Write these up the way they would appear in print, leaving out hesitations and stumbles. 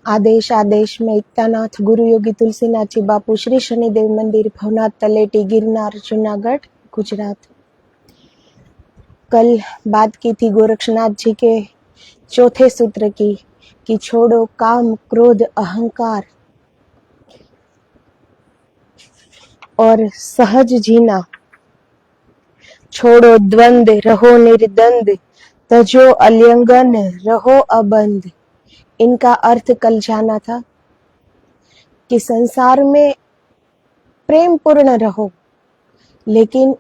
आदेश आदेश में एकतानाथ गुरु योगी तुलसीनाथ जी बापू श्री शनिदेव मंदिर भवनाथ तलेटी गिरनार जूनागढ़ गुजरात। कल बात की थी गोरक्षनाथ जी के चौथे सूत्र की कि छोड़ो काम क्रोध अहंकार और सहज जीना, छोड़ो द्वंद रहो निर्द्वंद, तजो अलिंगन रहो अबंध। इनका अर्थ कल जाना था कि संसार में प्रेम पूर्ण रहो, लेकिन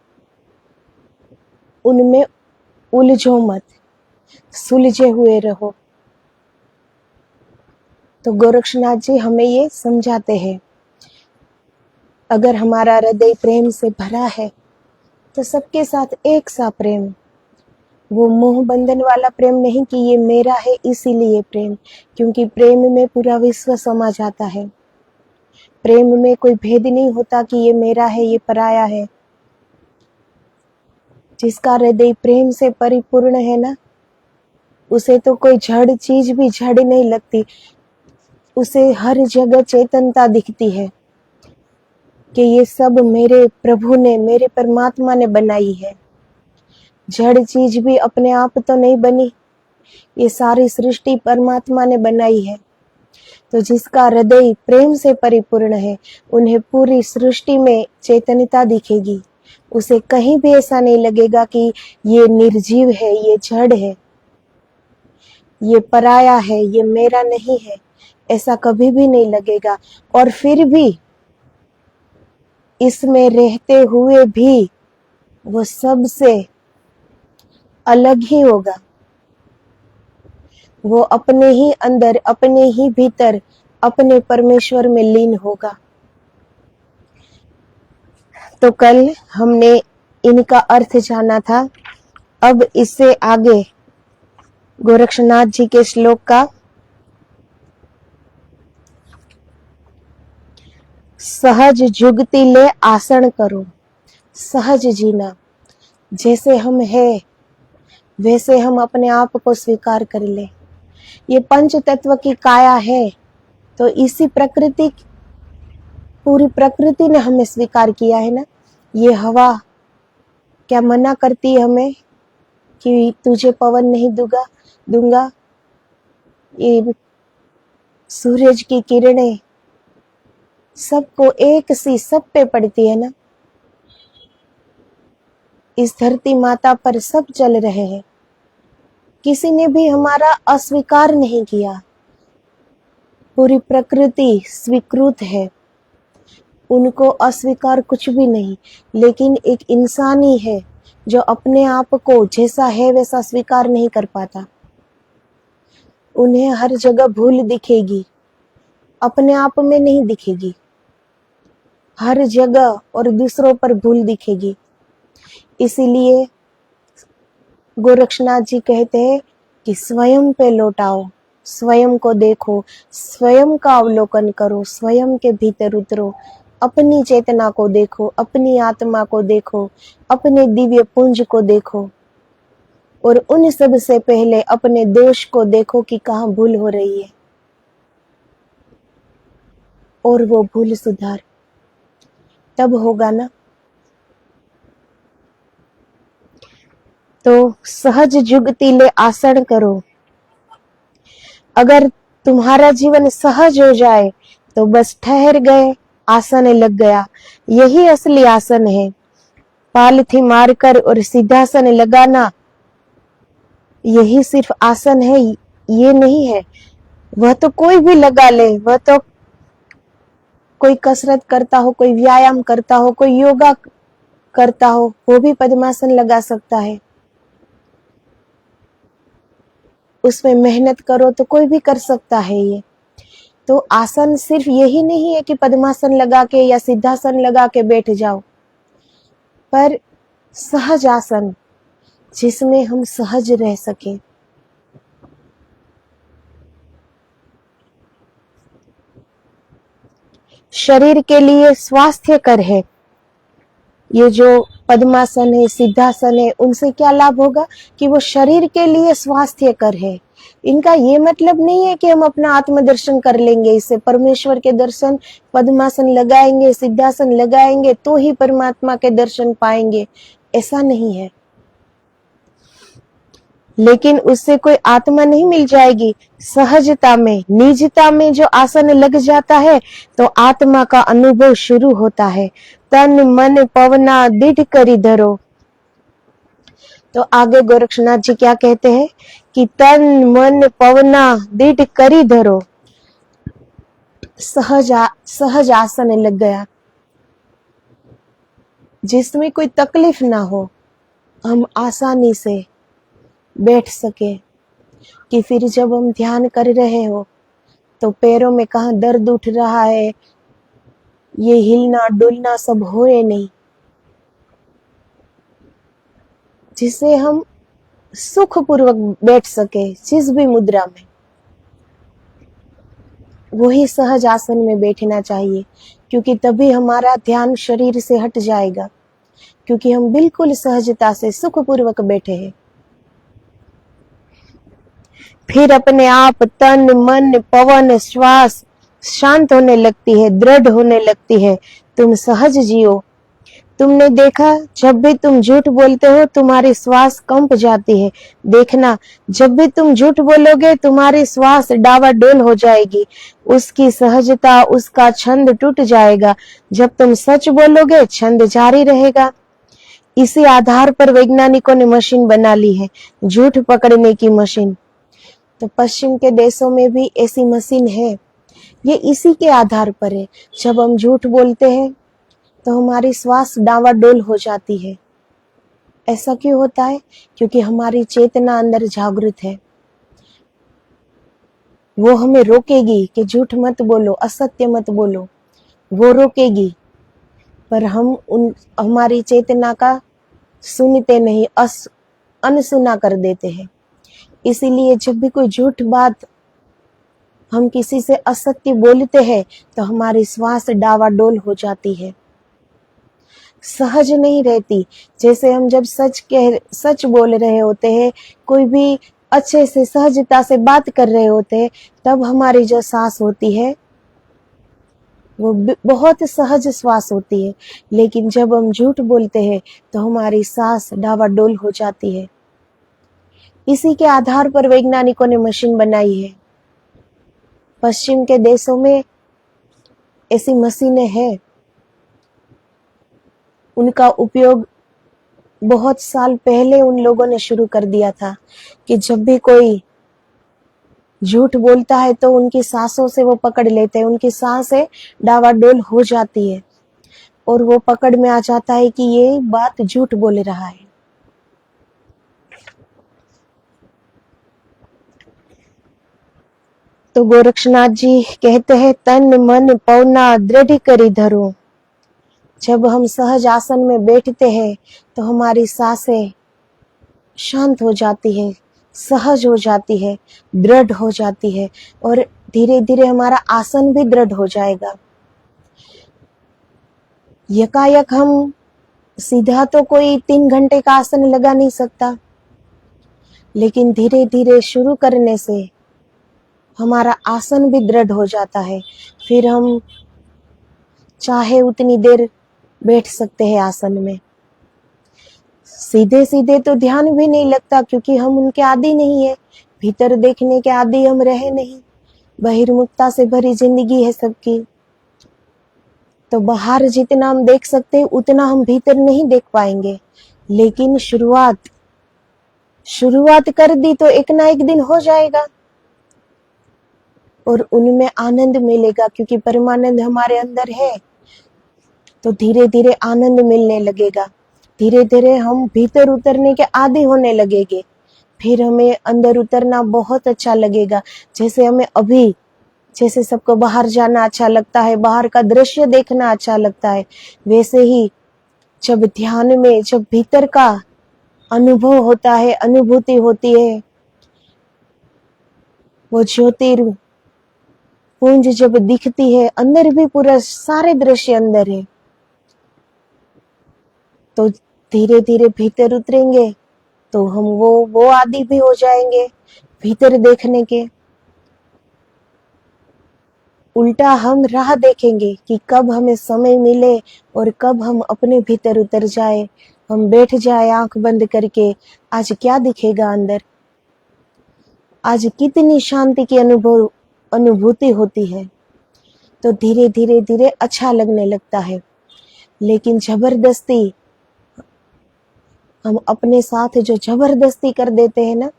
उनमें उलझो मत, सुलझे हुए रहो। तो गोरक्षनाथ जी हमें ये समझाते हैं, अगर हमारा हृदय प्रेम से भरा है तो सबके साथ एक सा प्रेम, वो मोह बंधन वाला प्रेम नहीं कि ये मेरा है इसीलिए प्रेम, क्योंकि प्रेम में पूरा विश्व समा जाता है। प्रेम में कोई भेद नहीं होता कि ये मेरा है ये पराया है। जिसका हृदय प्रेम से परिपूर्ण है ना, उसे तो कोई जड़ चीज भी जड़ नहीं लगती, उसे हर जगह चेतनता दिखती है कि ये सब मेरे प्रभु ने, मेरे परमात्मा ने बनाई है। जड़ चीज भी अपने आप तो नहीं बनी, ये सारी सृष्टि परमात्मा ने बनाई है। तो जिसका हृदय प्रेम से परिपूर्ण है, उन्हें पूरी सृष्टि में चेतनता दिखेगी। उसे कहीं भी ऐसा नहीं लगेगा कि ये निर्जीव है, ये जड़ है, ये पराया है, ये मेरा नहीं है, ऐसा कभी भी नहीं लगेगा। और फिर भी इसमें रहते हुए भी वो सबसे अलग ही होगा। वो अपने ही अंदर, अपने ही भीतर, अपने परमेश्वर में लीन होगा। तो कल हमने इनका अर्थ जाना था। अब इससे आगे गोरक्षनाथ जी के श्लोक का सहज जुगति ले आसन करो, सहज जीना, जैसे हम है वैसे हम अपने आप को स्वीकार कर ले। ये पंच तत्व की काया है, तो इसी प्रकृति, पूरी प्रकृति ने हमें स्वीकार किया है ना। ये हवा क्या मना करती है हमें कि तुझे पवन नहीं दूंगा। ये सूरज की किरणें सबको एक सी सब पे पड़ती है ना। इस धरती माता पर सब चल रहे हैं, किसी ने भी हमारा अस्वीकार नहीं किया। पूरी प्रकृति स्वीकृत है, उनको अस्वीकार कुछ भी नहीं। लेकिन एक इंसान ही है जो अपने आप को जैसा है वैसा स्वीकार नहीं कर पाता। उन्हें हर जगह भूल दिखेगी, अपने आप में नहीं दिखेगी। हर जगह और दूसरों पर भूल दिखेगी। इसीलिए गोरक्षनाथ जी कहते हैं कि स्वयं पे लौटाओ, स्वयं को देखो, स्वयं का अवलोकन करो, स्वयं के भीतर उतरो, अपनी चेतना को देखो, अपनी आत्मा को देखो, अपने दिव्य पुंज को देखो, और उन सब से पहले अपने दोष को देखो कि कहाँ भूल हो रही है, और वो भूल सुधार। तब होगा ना। तो सहज जुगति ले आसन करो। अगर तुम्हारा जीवन सहज हो जाए तो बस ठहर गए, आसन लग गया। यही असली आसन है। पालथी मारकर और सिद्धासन लगाना यही सिर्फ आसन है, ये नहीं है। वह तो कोई भी लगा ले, वह तो कोई कसरत करता हो, कोई व्यायाम करता हो, कोई योगा करता हो, वो भी पद्मासन लगा सकता है। उसमें मेहनत करो तो कोई भी कर सकता है। ये तो आसन सिर्फ यही नहीं है कि पद्मासन लगा के या सिद्धासन लगा के बैठ जाओ, पर सहज आसन जिसमें हम सहज रह सके। शरीर के लिए स्वास्थ्यकर है। ये जो पद्मासन है, सिद्धासन है, उनसे क्या लाभ होगा कि वो शरीर के लिए स्वास्थ्यकर है। इनका ये मतलब नहीं है कि हम अपना आत्मदर्शन कर लेंगे, इससे परमेश्वर के दर्शन, पद्मासन लगाएंगे, सिद्धासन लगाएंगे तो ही परमात्मा के दर्शन पाएंगे, ऐसा नहीं है। लेकिन उससे कोई आत्मा नहीं मिल जाएगी। सहजता में, निजता में जो आसन लग जाता है तो आत्मा का अनुभव शुरू होता है। तन मन पवना दृढ़ करी धरो। तो आगे गोरक्षनाथ जी क्या कहते हैं कि तन मन पवना दृढ़ करी धरो। सहज आसन लग गया जिसमें कोई तकलीफ ना हो, हम आसानी से बैठ सके। कि फिर जब हम ध्यान कर रहे हो तो पैरों में कहाँ दर्द उठ रहा है, ये हिलना डुलना सब हो नहीं, जिससे हम सुखपूर्वक बैठ सके जिस भी मुद्रा में, वही सहज आसन में बैठना चाहिए। क्योंकि तभी हमारा ध्यान शरीर से हट जाएगा, क्योंकि हम बिल्कुल सहजता से सुखपूर्वक बैठे हैं। फिर अपने आप तन मन पवन श्वास शांत होने लगती है, दृढ़ होने लगती है। तुम सहज जियो। तुमने देखा जब भी तुम झूठ बोलते हो तुम्हारी श्वास कंप जाती है। देखना जब भी तुम झूठ बोलोगे तुम्हारी श्वास डावाडोल हो जाएगी, उसकी सहजता, उसका छंद टूट जाएगा। जब तुम सच बोलोगे छंद जारी रहेगा। इसी आधार पर वैज्ञानिकों ने मशीन बना ली है, झूठ पकड़ने की मशीन। तो पश्चिम के देशों में भी ऐसी मशीन है, ये इसी के आधार पर है। जब हम झूठ बोलते हैं तो हमारी श्वास डावाडोल हो जाती है। ऐसा क्यों होता है? क्योंकि हमारी चेतना अंदर जागृत है, वो हमें रोकेगी कि झूठ मत बोलो, असत्य मत बोलो, वो रोकेगी। पर हम हमारी चेतना का सुनते नहीं, अनसुना कर देते हैं। इसीलिए जब भी कोई झूठ बात, हम किसी से असत्य बोलते हैं तो हमारी श्वास डावाडोल हो जाती है, सहज नहीं रहती। जैसे हम जब सच बोल रहे होते हैं, कोई भी अच्छे से सहजता से बात कर रहे होते हैं, तब हमारी जो सांस होती है वो बहुत सहज श्वास होती है। लेकिन जब हम झूठ बोलते हैं तो हमारी सांस डावाडोल हो जाती है। इसी के आधार पर वैज्ञानिकों ने मशीन बनाई है। पश्चिम के देशों में ऐसी मशीनें हैं, उनका उपयोग बहुत साल पहले उन लोगों ने शुरू कर दिया था कि जब भी कोई झूठ बोलता है तो उनकी सांसों से वो पकड़ लेते हैं, उनकी सांसें डावाडोल हो जाती है और वो पकड़ में आ जाता है कि ये बात झूठ बोल रहा है। तो गोरक्षनाथ जी कहते हैं तन मन पवना दृढ़ करी धरो। जब हम सहज आसन में बैठते हैं तो हमारी सांसें शांत हो जाती है, सहज हो जाती है, दृढ़ हो जाती है और धीरे धीरे हमारा आसन भी दृढ़ हो जाएगा। यकायक हम सीधा तो कोई 3 घंटे का आसन लगा नहीं सकता, लेकिन धीरे धीरे शुरू करने से हमारा आसन भी दृढ़ हो जाता है। फिर हम चाहे उतनी देर बैठ सकते हैं आसन में। सीधे सीधे तो ध्यान भी नहीं लगता, क्योंकि हम उनके आदी नहीं है, भीतर देखने के आदी हम रहे नहीं। बहिर्मुखता से भरी जिंदगी है सबकी, तो बाहर जितना हम देख सकते हैं उतना हम भीतर नहीं देख पाएंगे। लेकिन शुरुआत कर दी तो एक ना एक दिन हो जाएगा और उनमें आनंद मिलेगा, क्योंकि परमानंद हमारे अंदर है। तो धीरे धीरे आनंद मिलने लगेगा, धीरे धीरे हम भीतर उतरने के आदी होने लगेंगे। फिर हमें अंदर उतरना बहुत अच्छा लगेगा। जैसे हमें अभी, जैसे सबको बाहर जाना अच्छा लगता है, बाहर का दृश्य देखना अच्छा लगता है, वैसे ही जब ध्यान में जब भीतर का अनुभव होता है, अनुभूति होती है, वो ज्योतिर्पुंज जब दिखती है, अंदर भी पूरा सारे दृश्य अंदर है, तो धीरे धीरे भीतर उतरेंगे तो हम वो आदी भी हो जाएंगे। भीतर देखने के, उल्टा हम राह देखेंगे कि कब हमें समय मिले और कब हम अपने भीतर उतर जाए, हम बैठ जाए आंख बंद करके, आज क्या दिखेगा अंदर, आज कितनी शांति की अनुभूति होती है। तो धीरे धीरे धीरे अच्छा लगने लगता है। लेकिन जबरदस्ती हम अपने साथ जो जबरदस्ती कर देते हैं ना,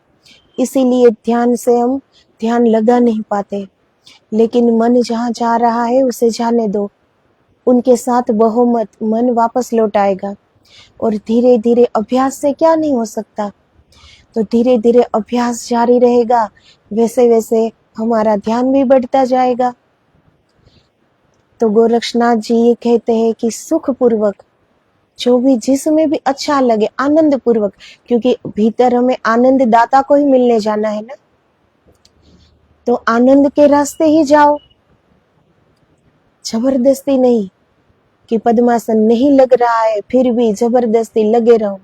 इसीलिए ध्यान से हम ध्यान लगा नहीं पाते। लेकिन मन जहाँ जा रहा है उसे जाने दो, उनके साथ बहो मत, मन वापस लौट आएगा। और धीरे धीरे अभ्यास से क्या नहीं हो सकता, तो धीरे धीरे अभ्यास जारी रहेगा, वैसे वैसे हमारा ध्यान भी बढ़ता जाएगा। तो गोरक्षनाथ जी ये कहते हैं कि सुख पूर्वक, जो भी जिसमें भी अच्छा लगे, आनंद पूर्वक, क्योंकि भीतर हमें आनंद दाता को ही मिलने जाना है ना, तो आनंद के रास्ते ही जाओ, जबरदस्ती नहीं कि पद्मासन नहीं लग रहा है फिर भी जबरदस्ती लगे रहो,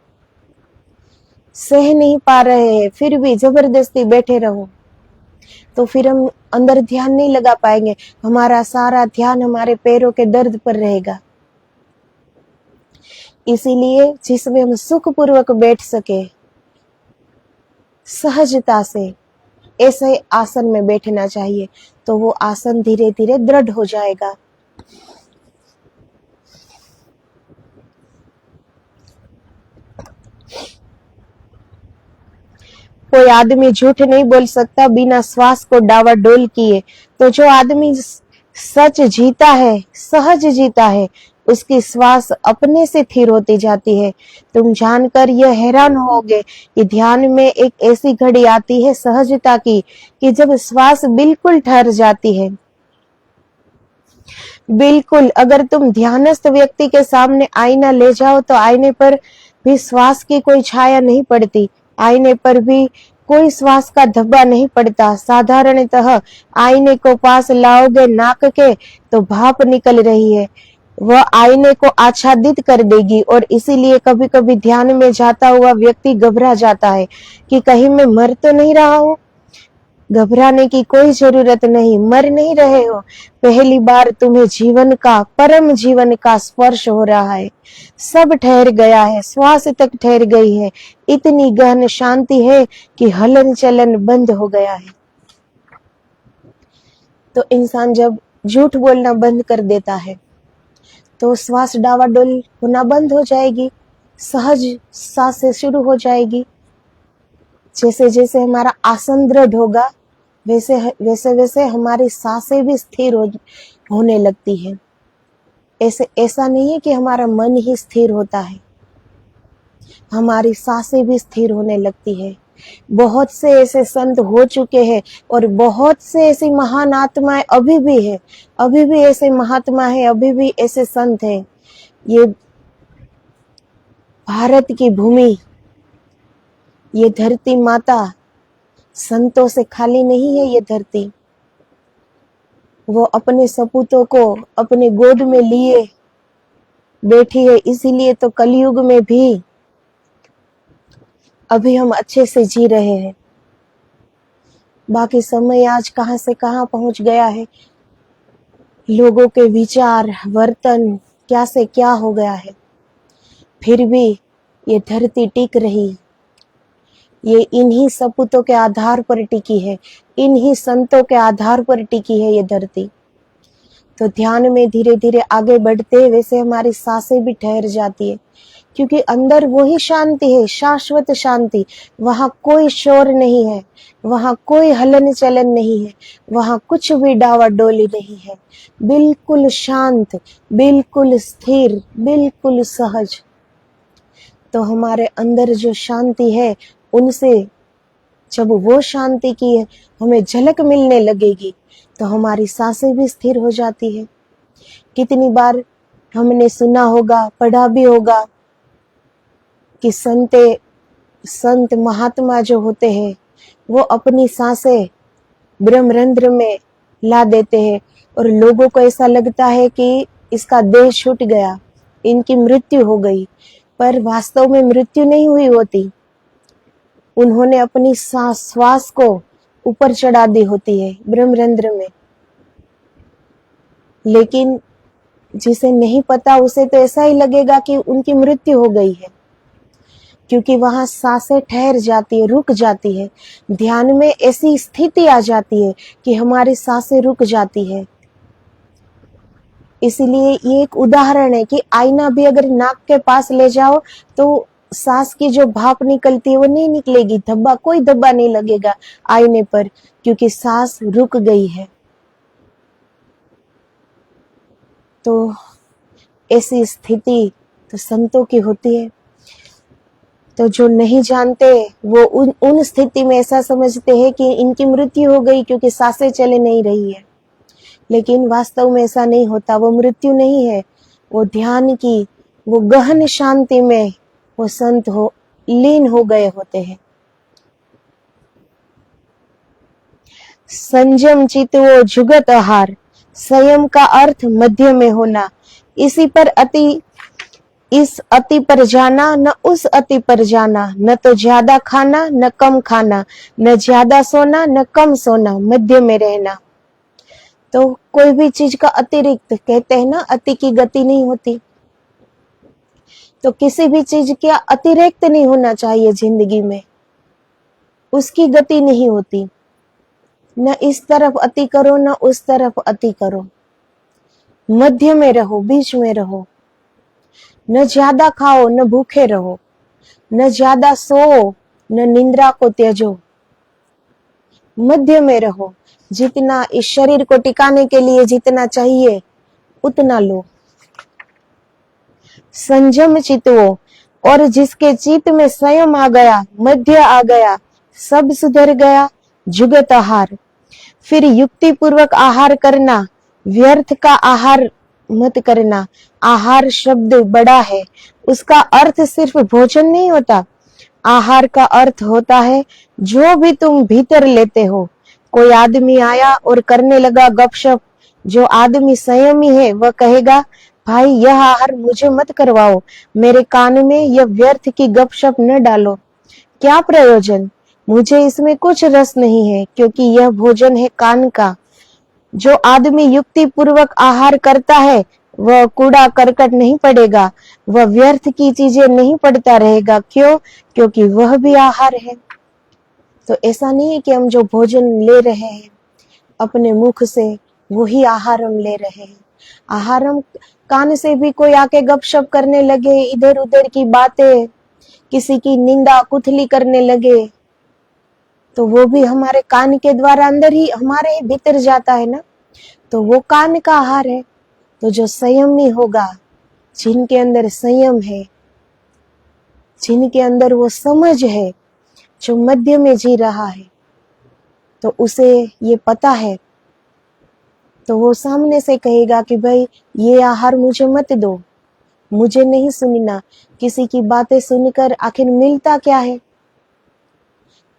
सह नहीं पा रहे हैं फिर भी जबरदस्ती बैठे रहो, तो फिर हम अंदर ध्यान नहीं लगा पाएंगे, हमारा सारा ध्यान हमारे पैरों के दर्द पर रहेगा। इसीलिए जिसमें हम सुखपूर्वक बैठ सके, सहजता से ऐसे आसन में बैठना चाहिए, तो वो आसन धीरे धीरे दृढ़ हो जाएगा। कोई आदमी झूठ नहीं बोल सकता बिना श्वास को डावाडोल किए। तो जो आदमी सच जीता है, सहज जीता है, उसकी श्वास अपने से स्थिर होती जाती है। तुम जानकर यह हैरान होगे कि ध्यान में एक ऐसी घड़ी आती है सहजता की, कि जब श्वास बिल्कुल ठहर जाती है। बिल्कुल, अगर तुम ध्यानस्थ व्यक्ति के सामने आईना ले जाओ तो आईने पर भी श्वास की कोई छाया नहीं पड़ती, आईने पर भी कोई श्वास का धब्बा नहीं पड़ता। साधारणतः आईने को पास लाओगे नाक के तो भाप निकल रही है, वह आईने को आच्छादित कर देगी। और इसीलिए कभी कभी ध्यान में जाता हुआ व्यक्ति घबरा जाता है कि कहीं मैं मर तो नहीं रहा हूँ। घबराने की कोई जरूरत नहीं, मर नहीं रहे हो। पहली बार तुम्हें जीवन का, परम जीवन का स्पर्श हो रहा है। सब ठहर गया है, श्वास तक ठहर गई है, इतनी गहन शांति है कि हलन चलन बंद हो गया है। तो इंसान जब झूठ बोलना बंद कर देता है तो श्वास डावाडोल होना बंद हो जाएगी, सहज सांसें शुरू हो जाएगी। जैसे जैसे हमारा आसन दृढ़ होगा वैसे वैसे वैसे हमारी सांसें भी स्थिर होने लगती है। ऐसा नहीं है कि हमारा मन ही स्थिर होता है, हमारी सांसें भी स्थिर होने लगती है। बहुत से ऐसे संत हो चुके हैं और बहुत से ऐसी महान आत्माएं अभी भी है, अभी भी ऐसे महात्मा है, अभी भी ऐसे संत हैं। ये भारत की भूमि, ये धरती माता संतों से खाली नहीं है। ये धरती, वो अपने सपूतों को अपने गोद में लिए बैठी है, इसीलिए तो कलयुग में भी अभी हम अच्छे से जी रहे हैं। बाकी समय आज कहां से कहां पहुंच गया है, लोगों के विचार वर्तन क्या से क्या हो गया है, फिर भी ये धरती टिक रही। ये इन्हीं सपूतों के आधार पर टिकी है, इन्हीं संतों के आधार पर टिकी है ये धरती। तो ध्यान में धीरे धीरे आगे बढ़ते वैसे हमारी सांसें भी ठहर जाती है, क्योंकि अंदर वही शांति है, शाश्वत शांति। वहां कोई शोर नहीं है, वहां कोई हलन चलन नहीं है, वहां कुछ भी डावाडोली नहीं है, बिल्कुल शांत, बिल्कुल स्थिर, बिल्कुल सहज। तो हमारे अंदर जो शांति है, उनसे जब वो शांति की हमें झलक मिलने लगेगी तो हमारी सांसें भी स्थिर हो जाती है। कितनी बार हमने सुना होगा, पढ़ा भी होगा कि संत महात्मा जो होते हैं वो अपनी सांसें ब्रह्मरंध्र में ला देते हैं और लोगों को ऐसा लगता है कि इसका देह छूट गया, इनकी मृत्यु हो गई, पर वास्तव में मृत्यु नहीं हुई होती। उन्होंने अपनी श्वास को ऊपर चढ़ा दी होती है ब्रह्मरंध्र में। लेकिन जिसे नहीं पता उसे तो ऐसा ही लगेगा कि उनकी मृत्यु हो गई है, क्योंकि वहां सांसें ठहर जाती है, रुक जाती है। ध्यान में ऐसी स्थिति आ जाती है कि हमारी सांसें रुक जाती है। इसीलिए ये एक उदाहरण है कि आईना भी अगर नाक के पास ले जाओ तो सांस की जो भाप निकलती है वो नहीं निकलेगी, धब्बा, कोई धब्बा नहीं लगेगा आईने पर, क्योंकि सांस रुक गई है। तो ऐसी स्थिति तो संतों की होती है। तो जो नहीं जानते वो उन स्थिति में ऐसा समझते हैं कि इनकी मृत्यु हो गई क्योंकि सांसें चले नहीं रही है। लेकिन वास्तव में ऐसा नहीं होता। वो मृत्यु नहीं है, वो ध्यान की वो गहन शांति में वो संत हो लीन हो गए होते हैं। संयम चित वो जुगत आहार, संयम का अर्थ मध्य में होना। इस अति पर जाना न उस अति पर जाना, न तो ज्यादा खाना न कम खाना, न ज्यादा सोना न कम सोना, मध्य में रहना। तो कोई भी चीज का अतिरिक्त, कहते हैं ना अति की गति नहीं होती, तो किसी भी चीज का अतिरिक्त नहीं होना चाहिए जिंदगी में, उसकी गति नहीं होती। न इस तरफ अति करो न उस तरफ अति करो, मध्य में रहो, बीच में रहो। न ज्यादा खाओ न भूखे रहो, न ज्यादा सो न निंद्रा को त्यजो, मध्य में रहो। जितना इस शरीर को टिकाने के लिए जितना चाहिए उतना लो। संयम चितवो, और जिसके चित्त में संयम आ गया, मध्य आ गया, सब सुधर गया, जुगत आहार। फिर युक्ति पूर्वक आहार करना, व्यर्थ का आहार मत करना। आहार शब्द बड़ा है, उसका अर्थ सिर्फ भोजन नहीं होता। आहार का अर्थ होता है जो भी तुम भीतर लेते हो। कोई आदमी आया और करने लगा गपशप, जो आदमी संयमी है वह कहेगा, भाई यह आहार मुझे मत करवाओ, मेरे कान में यह व्यर्थ की गपशप न डालो, क्या प्रयोजन, मुझे इसमें कुछ रस नहीं है, क्योंकि यह भोजन है कान का। जो आदमी युक्ति पूर्वक आहार करता है वह कूड़ा करकट नहीं पड़ेगा, वह व्यर्थ की चीजें नहीं पड़ता रहेगा। क्यों? क्योंकि वह भी आहार है। तो ऐसा नहीं है कि हम जो भोजन ले रहे हैं अपने मुख से वही आहार हम ले रहे हैं। आहार हम कान से भी कोई आके गपशप करने लगे, इधर उधर की बातें, किसी की निंदा कुथली करने लगे, तो वो भी हमारे कान के द्वारा अंदर ही हमारे ही भीतर जाता है ना, तो वो कान का आहार है। तो जो संयमी होगा, जिनके अंदर संयम है, जिनके अंदर वो समझ है, जो मध्य में जी रहा है, तो उसे ये पता है, तो वो सामने से कहेगा कि भाई ये आहार मुझे मत दो, मुझे नहीं सुनना। किसी की बातें सुनकर आखिर मिलता क्या है?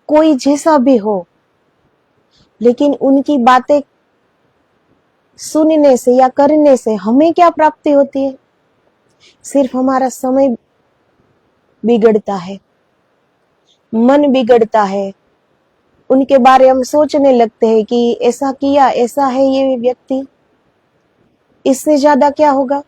कोई जैसा भी हो, लेकिन उनकी बातें सुनने से या करने से हमें क्या प्राप्ति होती है? सिर्फ हमारा समय बिगड़ता है, मन बिगड़ता है, उनके बारे हम सोचने लगते हैं कि ऐसा किया, ऐसा है ये व्यक्ति, इससे ज्यादा क्या होगा?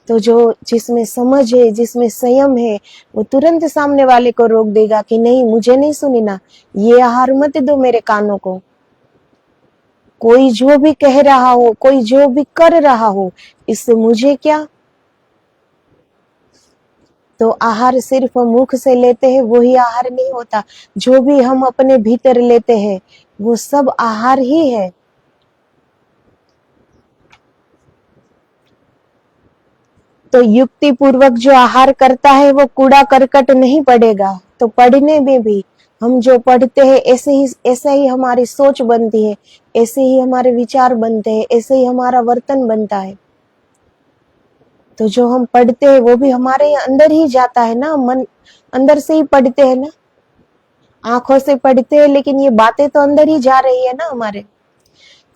तो जो जिसमें समझ है, जिसमें संयम है, वो तुरंत सामने वाले को रोक देगा कि नहीं, मुझे नहीं सुनना, ये आहार मत दो मेरे कानों को। कोई जो भी कह रहा हो, कोई जो भी कर रहा हो, इससे मुझे क्या? तो आहार सिर्फ मुख से लेते हैं वही आहार नहीं होता, जो भी हम अपने भीतर लेते हैं वो सब आहार ही है। तो युक्ति पूर्वक जो आहार करता है वो कूड़ा करकट नहीं पड़ेगा। तो पढ़ने में भी हम जो पढ़ते हैं ऐसे ही हमारी सोच बनती है, ऐसे ही हमारे विचार बनते हैं, ऐसे ही हमारा वर्तन बनता है। तो जो हम पढ़ते हैं वो भी हमारे अंदर ही जाता है ना, मन अंदर से ही पढ़ते हैं ना, आंखों से पढ़ते हैं लेकिन ये बातें तो अंदर ही जा रही है ना हमारे।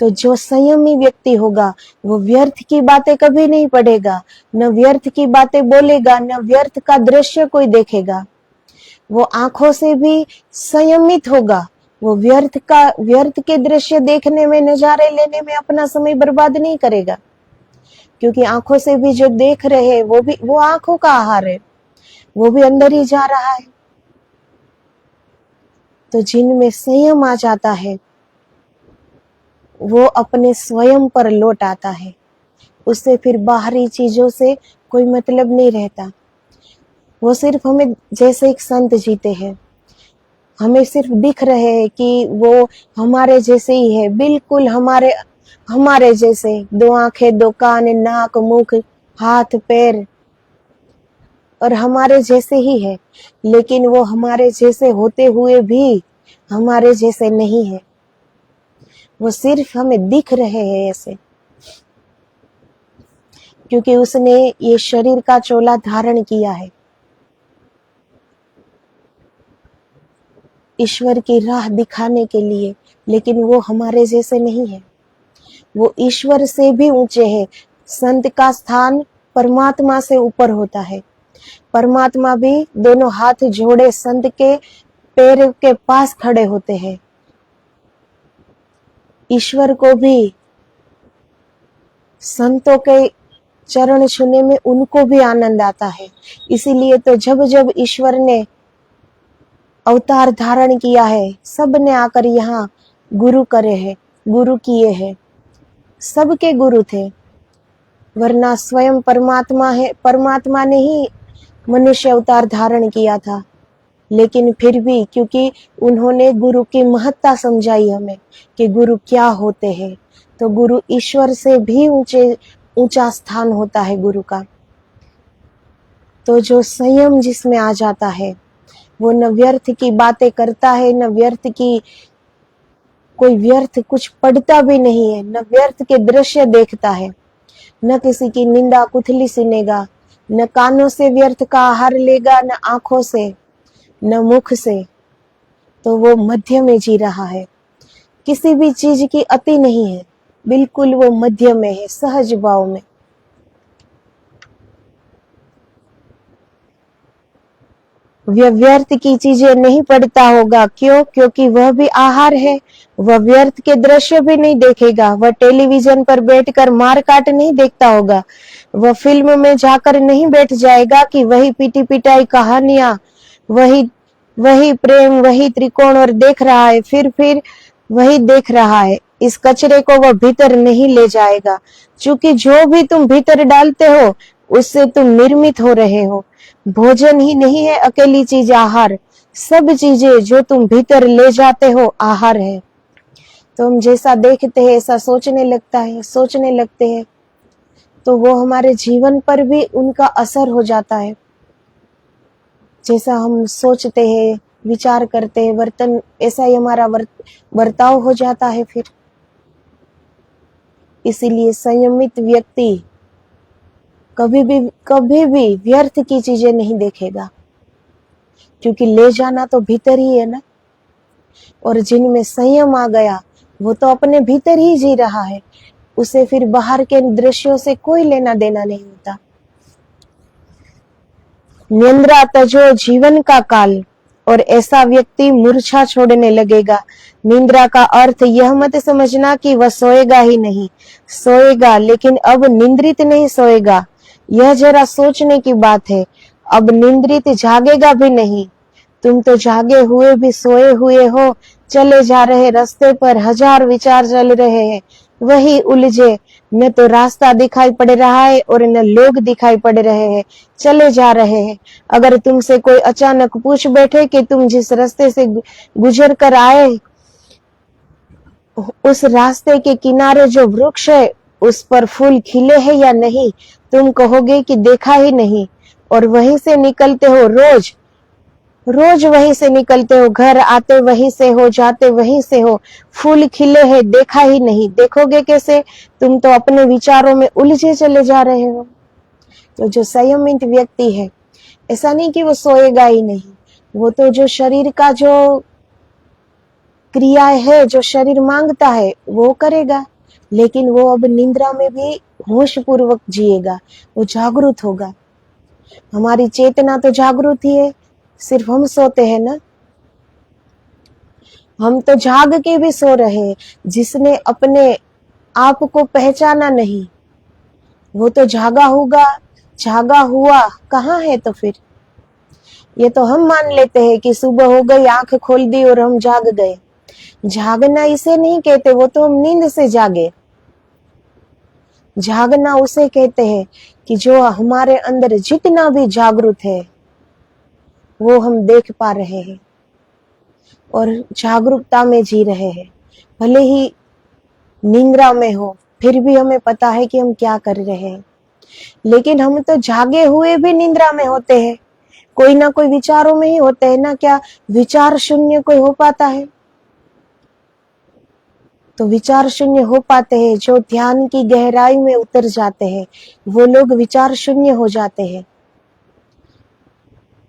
तो जो संयमी व्यक्ति होगा वो व्यर्थ की बातें कभी नहीं पढ़ेगा, न व्यर्थ की बातें बोलेगा, न व्यर्थ का दृश्य कोई देखेगा। वो आंखों से भी संयमित होगा, वो व्यर्थ के दृश्य देखने में, नजारे लेने में अपना समय बर्बाद नहीं करेगा, क्योंकि आंखों से भी जो देख रहे हैं वो आंखों का आहार है, वो भी अंदर ही जा रहा है। तो जिनमें संयम आ जाता है वो अपने स्वयं पर लौट आता है, उससे फिर बाहरी चीजों से कोई मतलब नहीं रहता। वो सिर्फ हमें जैसे एक संत जीते हैं, हमें सिर्फ दिख रहे हैं कि वो हमारे जैसे ही है, बिल्कुल हमारे जैसे, 2 आंखें, 2 कान, नाक, मुख, हाथ, पैर, और हमारे जैसे ही है, लेकिन वो हमारे जैसे होते हुए भी हमारे जैसे नहीं है। वो सिर्फ हमें दिख रहे हैं ऐसे, क्योंकि उसने ये शरीर का चोला धारण किया है ईश्वर की राह दिखाने के लिए, लेकिन वो हमारे जैसे नहीं है, वो ईश्वर से भी ऊंचे है। संत का स्थान परमात्मा से ऊपर होता है। परमात्मा भी दोनों हाथ जोड़े संत के पैर के पास खड़े होते हैं। ईश्वर को भी संतों के चरण छूने में उनको भी आनंद आता है। इसीलिए तो जब जब ईश्वर ने अवतार धारण किया है, सब ने आकर यहाँ गुरु करे हैं, गुरु किए हैं, सबके गुरु थे, वरना स्वयं परमात्मा है। परमात्मा ने ही मनुष्य अवतार धारण किया था, लेकिन फिर भी क्योंकि उन्होंने गुरु की महत्ता समझाई हमें कि गुरु क्या होते हैं, तो गुरु ईश्वर से भी ऊंचा स्थान होता है गुरु का। तो जो संयम जिसमें आ जाता है, वो न व्यर्थ की बातें करता है, न व्यर्थ की कोई व्यर्थ कुछ पढ़ता भी नहीं है, न व्यर्थ के दृश्य देखता है, न किसी की निंदा कुथली सुनेगा, न कानों से व्यर्थ का आहार लेगा, न आंखों से, न मुख से। तो वो मध्य में जी रहा है, किसी भी चीज की अति नहीं है, बिल्कुल वो मध्य में है, सहज भाव में। व्यर्थ की चीजें नहीं पढ़ता होगा, क्यों? क्योंकि वह भी आहार है। वह व्यर्थ के दृश्य भी नहीं देखेगा, वह टेलीविजन पर बैठकर मार काट नहीं देखता होगा, वह फिल्म में जाकर नहीं बैठ जाएगा कि वही पीटी पिटाई कहानियां, वही वही प्रेम, वही त्रिकोण और देख रहा है, फिर वही देख रहा है। इस कचरे को वह भीतर नहीं ले जाएगा, क्योंकि जो भी तुम भीतर डालते हो उससे तुम निर्मित हो रहे हो। भोजन ही नहीं है अकेली चीज आहार, सब चीजें जो तुम भीतर ले जाते हो आहार है। तो हम जैसा देखते हैं ऐसा सोचने लगते हैं, तो वो हमारे जीवन पर भी उनका असर हो जाता है। जैसा हम सोचते हैं, विचार करते हैं, वर्तन ऐसा ही हमारा बर्ताव हो जाता है फिर। इसीलिए संयमित व्यक्ति कभी भी व्यर्थ की चीजें नहीं देखेगा, क्योंकि ले जाना तो भीतर ही है ना। और जिनमें संयम आ गया वो तो अपने भीतर ही जी रहा है, उसे फिर बाहर के दृश्यों से कोई लेना देना नहीं होता। निंद्रा तजो जीवन का काल, और ऐसा व्यक्ति मूर्छा छोड़ने लगेगा। निंद्रा का अर्थ यह मत समझना कि वह सोएगा ही नहीं, सोएगा, लेकिन अब निंद्रित नहीं सोएगा। यह जरा सोचने की बात है। अब निंद्रित जागेगा भी नहीं। तुम तो जागे हुए भी सोए हुए हो, चले जा रहे रास्ते पर हजार विचार चल रहे हैं, वही उलझे, न तो रास्ता दिखाई पड़ रहा है और न लोग दिखाई पड़ रहे हैं, चले जा रहे हैं। अगर तुमसे कोई अचानक पूछ बैठे कि तुम जिस रास्ते से गुजर कर आए, उस रास्ते के किनारे जो वृक्ष है उस पर फूल खिले हैं या नहीं, तुम कहोगे कि देखा ही नहीं, और वहीं से निकलते हो, रोज वहीं से निकलते हो, घर आते वहीं से हो, जाते वहीं से हो, फूल खिले हैं, देखा ही नहीं, देखोगे कैसे? तुम तो अपने विचारों में उलझे चले जा रहे हो। तो जो संयमित व्यक्ति है, ऐसा नहीं कि वो सोएगा ही नहीं, वो तो जो शरीर का जो क्रिया है, जो शरीर मांगता है वो करेगा, लेकिन वो अब निंद्रा में भी होश पूर्वक जिएगा, वो जागरूक होगा। हमारी चेतना तो जागरूक ही है, सिर्फ हम सोते हैं ना। हम तो जाग के भी सो रहे हैं। जिसने अपने आप को पहचाना नहीं वो तो जागा होगा, जागा हुआ कहाँ है? तो फिर ये तो हम मान लेते हैं कि सुबह हो गई, आंख खोल दी और हम जाग गए। जागना इसे नहीं कहते, वो तो हम नींद से जागे। जागना उसे कहते हैं कि जो हमारे अंदर जितना भी जागरूक है वो हम देख पा रहे हैं और जागरूकता में जी रहे हैं। भले ही निंद्रा में हो फिर भी हमें पता है कि हम क्या कर रहे हैं। लेकिन हम तो जागे हुए भी निंद्रा में होते हैं, कोई ना कोई विचारों में ही होते हैं ना। क्या विचार शून्य कोई हो पाता है? तो विचार शून्य हो पाते हैं जो ध्यान की गहराई में उतर जाते हैं, वो लोग विचार शून्य हो जाते हैं।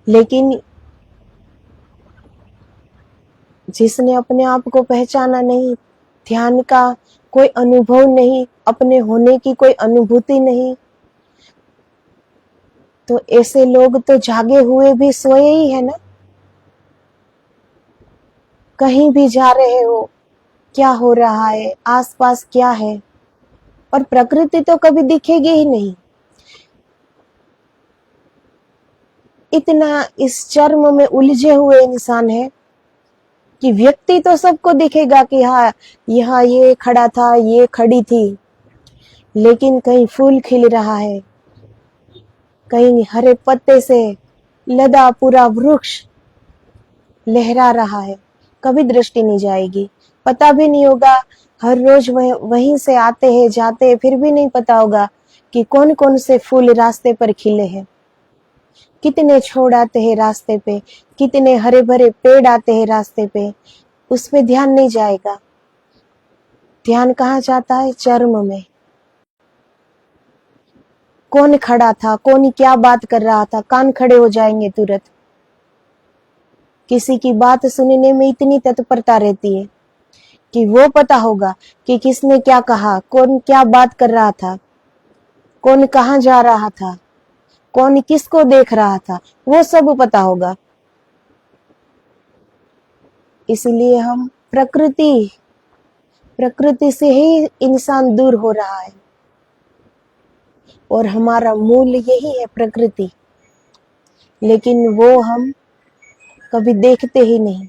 लेकिन जिसने अपने आप को पहचाना नहीं, ध्यान का कोई अनुभव नहीं, अपने होने की कोई अनुभूति नहीं, तो ऐसे लोग तो जागे हुए भी सोए ही है ना। कहीं भी जा रहे हो, क्या हो रहा है, आसपास क्या है, और प्रकृति तो कभी दिखेगी ही नहीं। इतना इस चर्म में उलझे हुए इंसान है कि व्यक्ति तो सबको दिखेगा कि हाँ यहाँ ये खड़ा था, ये खड़ी थी, लेकिन कहीं फूल खिल रहा है, कहीं हरे पत्ते से लदा पूरा वृक्ष लहरा रहा है, कभी दृष्टि नहीं जाएगी। पता भी नहीं होगा, हर रोज वहीं से आते हैं जाते हैं, फिर भी नहीं पता होगा कि कौन कौन से फूल रास्ते पर खिले हैं, कितने छोड़ आते हैं रास्ते पे, कितने हरे भरे पेड़ आते हैं रास्ते पे, उस पे ध्यान नहीं जाएगा। ध्यान कहाँ जाता है? चर्म में। कौन खड़ा था, कौन क्या बात कर रहा था, कान खड़े हो जाएंगे तुरंत। किसी की बात सुनने में इतनी तत्परता रहती है कि वो पता होगा कि किसने क्या कहा, कौन क्या बात कर रहा था, कौन कहाँ जा रहा था, कौन किसको देख रहा था, वो सब पता होगा। इसलिए हम प्रकृति से ही इंसान दूर हो रहा है और हमारा मूल यही है प्रकृति, लेकिन वो हम कभी देखते ही नहीं।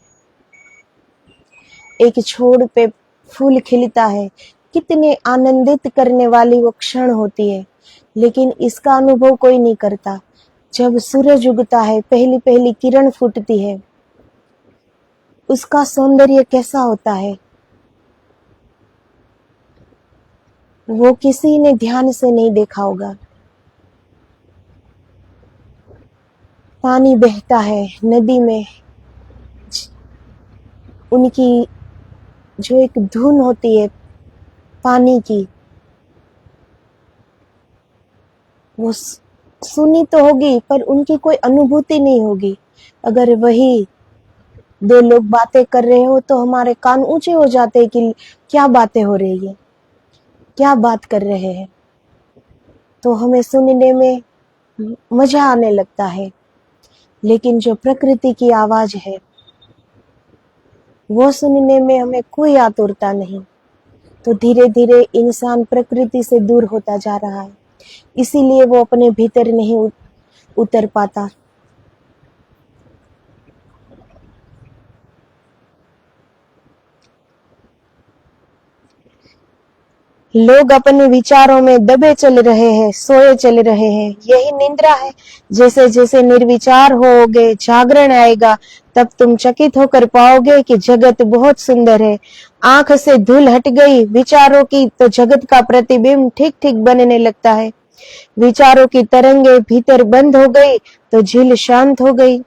एक छोड़ पे फूल खिलता है, कितने आनंदित करने वाली वो क्षण होती है, लेकिन इसका अनुभव कोई नहीं करता। जब सूरज उगता है, पहली पहली किरण फूटती है, उसका सौंदर्य कैसा होता है वो किसी ने ध्यान से नहीं देखा होगा। पानी बहता है नदी में, उनकी जो एक धुन होती है पानी की, वो सुनी तो होगी पर उनकी कोई अनुभूति नहीं होगी। अगर वही दो लोग बातें कर रहे हो तो हमारे कान ऊंचे हो जाते हैं कि क्या बातें हो रही है, क्या बात कर रहे हैं, तो हमें सुनने में मजा आने लगता है। लेकिन जो प्रकृति की आवाज है वो सुनने में हमें कोई आतुरता नहीं। तो धीरे धीरे इंसान प्रकृति से दूर होता जा रहा है, इसीलिए वो अपने भीतर नहीं उतर पाता। लोग अपने विचारों में दबे चल रहे हैं, सोए चल रहे हैं, यही निंद्रा है। जैसे जैसे निर्विचार होगे, जागरण आएगा, तब तुम चकित होकर पाओगे कि जगत बहुत सुंदर है। आंख से धूल हट गई विचारों की तो जगत का प्रतिबिंब ठीक ठीक बनने लगता है। विचारों की तरंगे भीतर बंद हो गई तो झील शांत हो गई।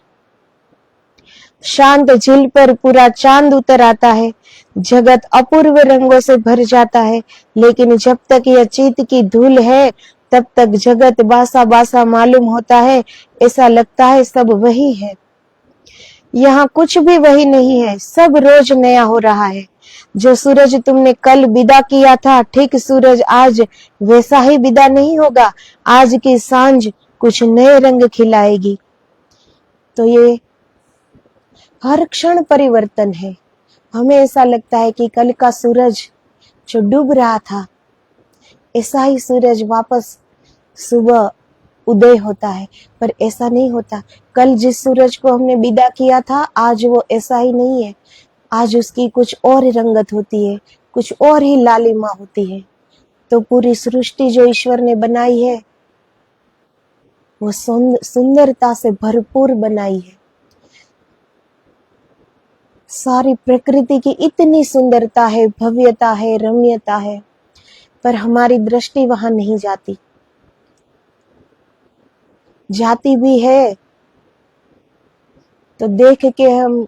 शांत झील पर पूरा चांद उतर आता है, जगत अपूर्व रंगों से भर जाता है। लेकिन जब तक यह चित्त की धूल है तब तक जगत बासा बासा मालूम होता है, ऐसा लगता है सब वही है। यहाँ कुछ भी वही नहीं है, सब रोज नया हो रहा है। जो सूरज तुमने कल विदा किया था, ठीक सूरज आज वैसा ही विदा नहीं होगा। आज की सांझ कुछ नए रंग खिलाएगी। तो ये हर क्षण परिवर्तन है, हमें ऐसा लगता है कि कल का सूरज जो डूब रहा था, ऐसा ही सूरज वापस सुबह उदय होता है, पर ऐसा नहीं होता। कल जिस सूरज को हमने विदा किया था, आज वो ऐसा ही नहीं है। आज उसकी कुछ और रंगत होती है, कुछ और ही लालिमा होती है। तो पूरी सृष्टि जो ईश्वर ने बनाई है, वो सुंदरता से भरपूर बनाई है। सारी प्रकृति की इतनी सुंदरता है, भव्यता है, रम्यता है, पर हमारी दृष्टि वहां नहीं जाती। जाती भी है तो देख के हम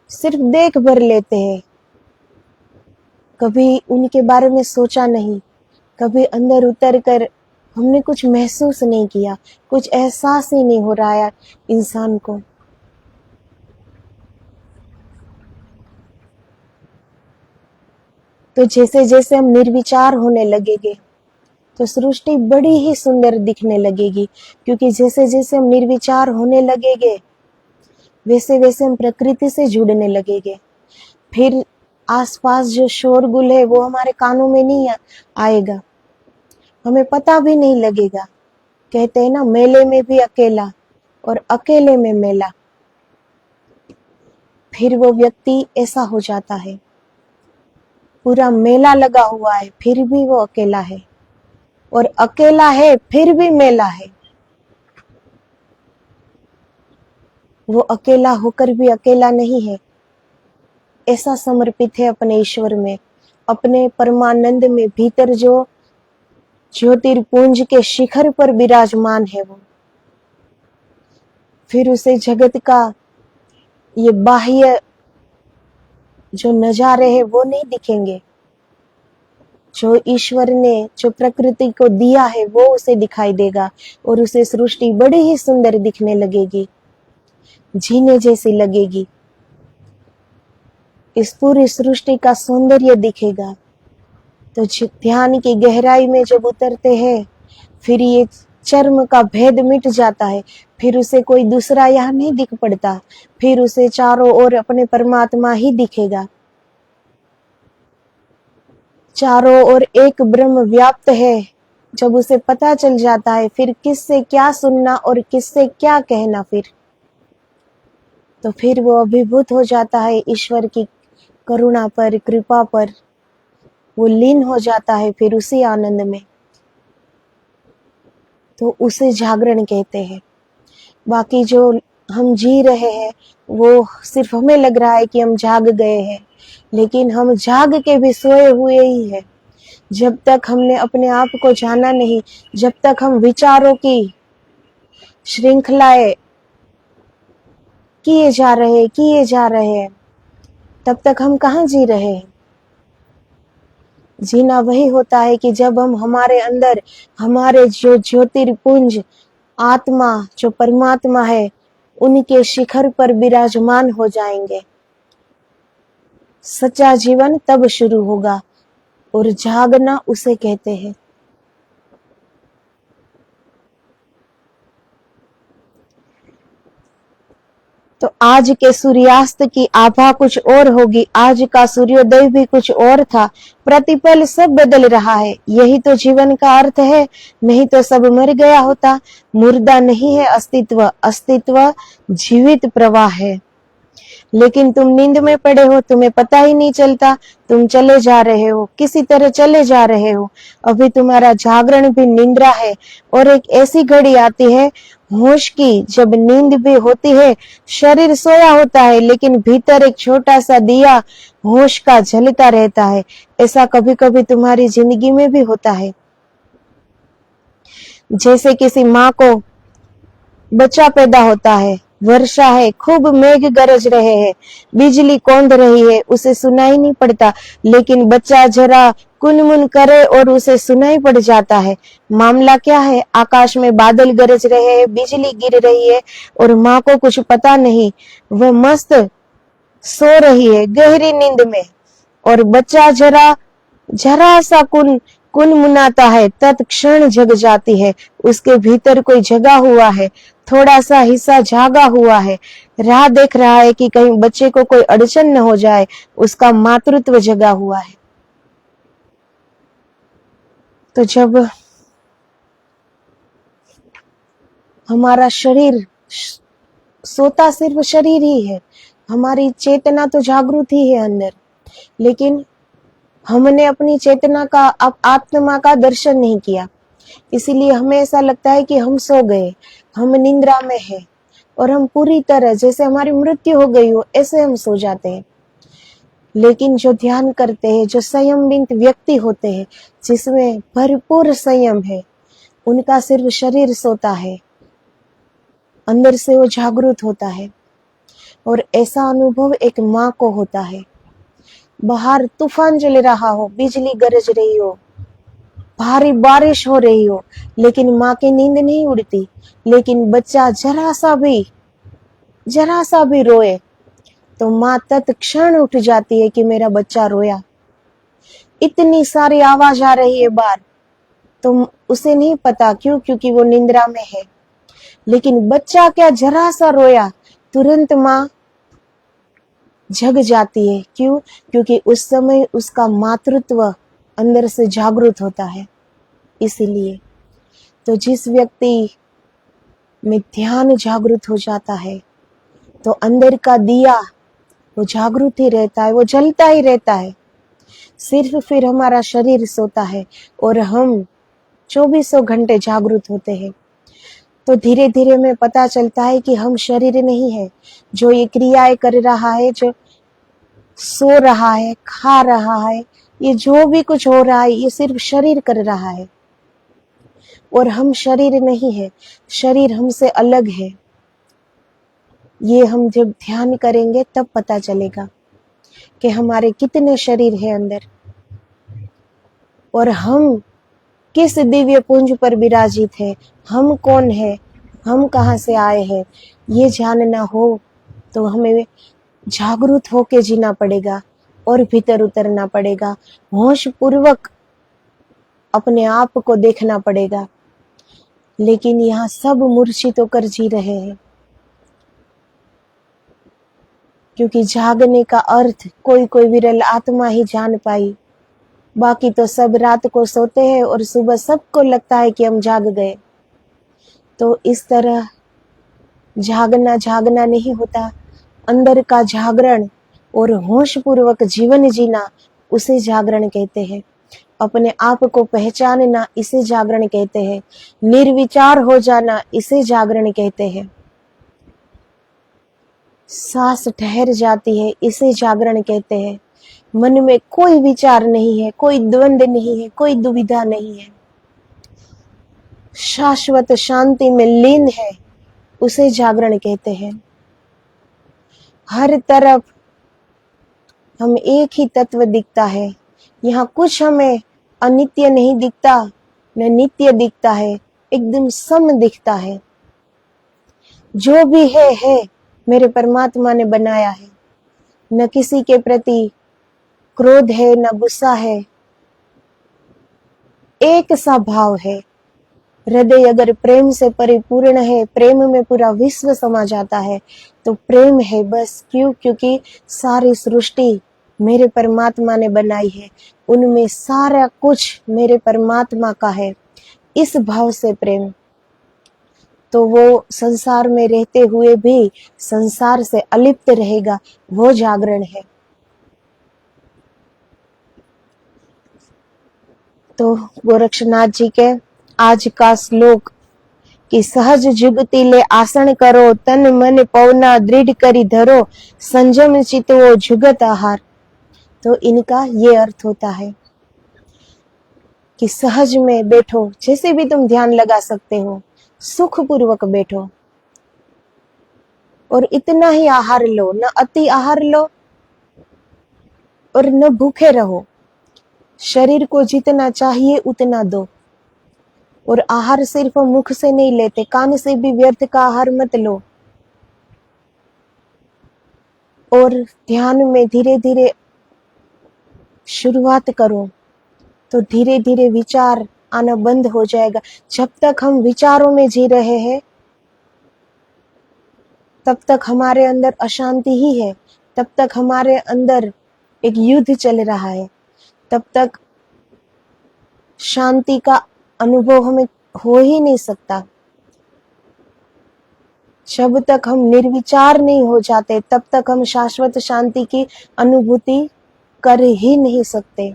सिर्फ देख भर लेते हैं, कभी उनके बारे में सोचा नहीं, कभी अंदर उतर कर हमने कुछ महसूस नहीं किया, कुछ एहसास ही नहीं हो रहा है इंसान को। तो जैसे जैसे हम निर्विचार होने लगेंगे तो सृष्टि बड़ी ही सुंदर दिखने लगेगी, क्योंकि जैसे जैसे हम निर्विचार होने लगेंगे वैसे वैसे हम प्रकृति से जुड़ने लगेंगे। फिर आसपास जो शोरगुल है वो हमारे कानों में नहीं आएगा, हमें पता भी नहीं लगेगा। कहते हैं ना, मेले में भी अकेला और अकेले में मेला। फिर वो व्यक्ति ऐसा हो जाता है, पूरा मेला लगा हुआ है फिर भी वो अकेला है, और अकेला है फिर भी मेला है। वो अकेला होकर भी अकेला नहीं है, ऐसा समर्पित है अपने ईश्वर में, अपने परमानंद में। भीतर जो ज्योतिर्पुंज के शिखर पर विराजमान है वो, फिर उसे जगत का ये बाह्य जो नजारे हैं वो नहीं दिखेंगे। जो ईश्वर ने जो प्रकृति को दिया है वो उसे दिखाई देगा, और उसे सृष्टि बड़ी ही सुंदर दिखने लगेगी, जीने जैसी लगेगी। इस पूरी सृष्टि का सौंदर्य दिखेगा। तो ध्यान की गहराई में जब उतरते हैं, फिर ये चर्म का भेद मिट जाता है, फिर उसे कोई दूसरा यहाँ नहीं दिख पड़ता, फिर उसे चारों ओर अपने परमात्मा ही दिखेगा। चारों ओर एक ब्रह्म व्याप्त है। जब उसे पता चल जाता है, फिर किससे क्या सुनना और किससे क्या कहना, तो फिर वो अभिभूत हो जाता है ईश्वर की करुणा पर, कृपा पर। वो लीन हो जाता है फिर उसी आनंद में। तो उसे जागरण कहते हैं। बाकी जो हम जी रहे हैं वो सिर्फ हमें लग रहा है कि हम जाग गए हैं, लेकिन हम जाग के भी सोए हुए ही है। जब तक हमने अपने आप को जाना नहीं, जब तक हम विचारों की श्रृंखलाएं किए जा रहे हैं, तब तक हम कहाँ जी रहे हैं। जीना वही होता है कि जब हम हमारे अंदर हमारे जो ज्योतिर्पुंज आत्मा जो परमात्मा है उनके शिखर पर विराजमान हो जाएंगे। सच्चा जीवन तब शुरू होगा, और जागना उसे कहते हैं। तो आज के सूर्यास्त की आभा कुछ और होगी, आज का सूर्योदय भी कुछ और था। प्रतिपल सब बदल रहा है, यही तो जीवन का अर्थ है, नहीं तो सब मर गया होता। मुर्दा नहीं है अस्तित्व, अस्तित्व जीवित प्रवाह है। लेकिन तुम नींद में पड़े हो, तुम्हें पता ही नहीं चलता, तुम चले जा रहे हो, किसी तरह चले जा रहे हो। अभी तुम्हारा जागरण भी निंद्रा है, और एक ऐसी घड़ी आती है होश की जब नींद भी होती है, शरीर सोया होता है, लेकिन भीतर एक छोटा सा दिया होश का जलता रहता है। ऐसा कभी कभी तुम्हारी जिंदगी में भी होता है। जैसे किसी माँ को बच्चा पैदा होता है, वर्षा है, खूब मेघ गरज रहे हैं, बिजली कौंध रही है, उसे सुनाई नहीं पड़ता, लेकिन बच्चा जरा कुनमुन करे और उसे सुनाई पड़ जाता है। मामला क्या है? आकाश में बादल गरज रहे हैं, बिजली गिर रही है, और माँ को कुछ पता नहीं, वह मस्त सो रही है गहरी नींद में, और बच्चा जरा सा कुनमुनाता है, तत्क्षण जग जाती है। उसके भीतर कोई जगा हुआ है, थोड़ा सा हिस्सा जागा हुआ है, राह देख रहा है कि कहीं बच्चे को कोई अड़चन न हो जाए। उसका मातृत्व जगा हुआ है। तो जब हमारा शरीर सोता सिर्फ शरीर ही है, हमारी चेतना तो जागृत ही है अंदर, लेकिन हमने अपनी चेतना का, आत्मा का दर्शन नहीं किया। इसीलिए हमें ऐसा लगता है कि हम सो गए, हम निंद्रा में हैं, और हम पूरी तरह जैसे हमारी मृत्यु हो गई हो ऐसे हम सो जाते हैं। लेकिन जो ध्यान करते हैं, जो संयमित व्यक्ति होते हैं, जिसमें भरपूर संयम है, उनका सिर्फ शरीर सोता है, अंदर से वो जागृत होता है। और ऐसा अनुभव एक माँ को होता है। बाहर तूफान चल रहा हो, बिजली गरज रही हो, भारी बारिश हो रही हो, लेकिन माँ की नींद नहीं उड़ती। लेकिन बच्चा जरा सा भी रोए तो माँ तत्क्षण उठ जाती है कि मेरा बच्चा रोया। इतनी सारी आवाज आ रही है बाहर, तो उसे नहीं पता, क्यों? क्योंकि वो निंद्रा में है। लेकिन बच्चा क्या जरा सा रोया, तुरंत माँ जग जाती है। क्यों? क्योंकि उस समय उसका मातृत्व अंदर से जागृत होता है। इसीलिए तो जिस व्यक्ति में ध्यान जागृत हो जाता है, तो अंदर का दिया वो जागृत ही रहता है, वो जलता ही रहता है। सिर्फ फिर हमारा शरीर सोता है और हम 24 घंटे जागृत होते हैं। तो धीरे धीरे में पता चलता है कि हम शरीर नहीं है। जो ये क्रियाएं कर रहा है, जो सो रहा है, खा रहा है, ये जो भी कुछ हो रहा है, ये सिर्फ शरीर कर रहा है, और हम शरीर नहीं है। शरीर हमसे अलग है। ये हम जब ध्यान करेंगे तब पता चलेगा कि हमारे कितने शरीर है अंदर, और हम किस दिव्य पुंज पर विराजित है, हम कौन है, हम कहाँ से आए हैं। ये जानना हो तो हमें जागरूक होके जीना पड़ेगा और भीतर उतरना पड़ेगा। होश पूर्वक अपने आप को देखना पड़ेगा। लेकिन यहाँ सब मूर्छित होकर जी रहे हैं, क्योंकि जागने का अर्थ कोई कोई विरल आत्मा ही जान पाई। बाकी तो सब रात को सोते हैं और सुबह सबको लगता है कि हम जाग गए। तो इस तरह जागना नहीं होता। अंदर का जागरण और होश पूर्वक जीवन जीना, उसे जागरण कहते हैं। अपने आप को पहचानना, इसे जागरण कहते हैं। निर्विचार हो जाना, इसे जागरण कहते हैं। सांस ठहर जाती है, इसे जागरण कहते हैं। मन में कोई विचार नहीं है, कोई द्वंद्व नहीं है, कोई दुविधा नहीं है, शाश्वत शांति में लीन है, उसे जागरण कहते हैं। हर तरफ हम एक ही तत्व दिखता है। यहाँ कुछ हमें अनित्य नहीं दिखता, न नित्य दिखता है, एकदम सम दिखता है। जो भी है मेरे परमात्मा ने बनाया है। न किसी के प्रति क्रोध है, न गुस्सा है, एक सा भाव है। हृदय अगर प्रेम से परिपूर्ण है, प्रेम में पूरा विश्व समा जाता है, तो प्रेम है बस। क्यों? क्योंकि सारी सृष्टि मेरे परमात्मा ने बनाई है, उनमें सारा कुछ मेरे परमात्मा का है। इस भाव से प्रेम, तो वो संसार में रहते हुए भी संसार से अलिप्त रहेगा, वो जागरण है। तो गोरक्षनाथ जी के आज का श्लोक कि सहज जुगति ले आसन करो, तन मन पवना दृढ़ करी धरो, संजम चितवो जुगत आहार। तो इनका ये अर्थ होता है कि सहज में बैठो, जैसे भी तुम ध्यान लगा सकते हो, सुख पूर्वक बैठो, और इतना ही आहार लो, न अति आहार लो और न भूखे रहो। शरीर को जितना चाहिए उतना दो। और आहार सिर्फ मुख से नहीं लेते, कान से भी व्यर्थ का आहार मत लो। और ध्यान में धीरे धीरे शुरुआत करो। तो धीरे धीरे विचार आना बंद हो जाएगा। जब तक हम विचारों में जी रहे हैं तब तक हमारे अंदर अशांति ही है, तब तक हमारे अंदर एक युद्ध चल रहा है, तब तक शांति का अनुभव हमें हो ही नहीं सकता। जब तक हम निर्विचार नहीं हो जाते तब तक हम शाश्वत शांति की अनुभूति कर ही नहीं सकते।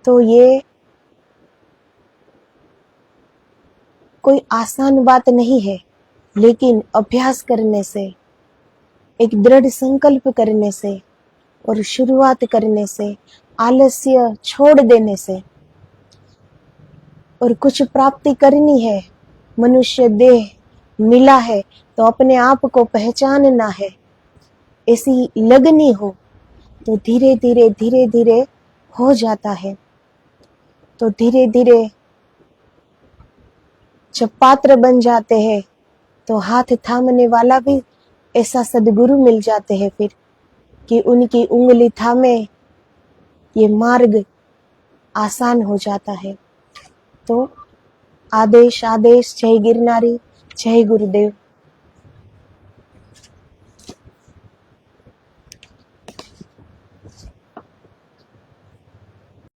तो ये कोई आसान बात नहीं है, लेकिन अभ्यास करने से, एक दृढ़ संकल्प करने से और शुरुआत करने से, आलस्य छोड़ देने से और कुछ प्राप्ति करनी है, मनुष्य देह मिला है तो अपने आप को पहचानना है, ऐसी लगनी हो तो धीरे धीरे हो जाता है। तो धीरे धीरे जब पात्र बन जाते हैं तो हाथ थामने वाला भी ऐसा सदगुरु मिल जाते हैं फिर कि उनकी उंगली थामे ये मार्ग आसान हो जाता है। तो आदेश आदेश, जय गिरनारी, जय गुरुदेव।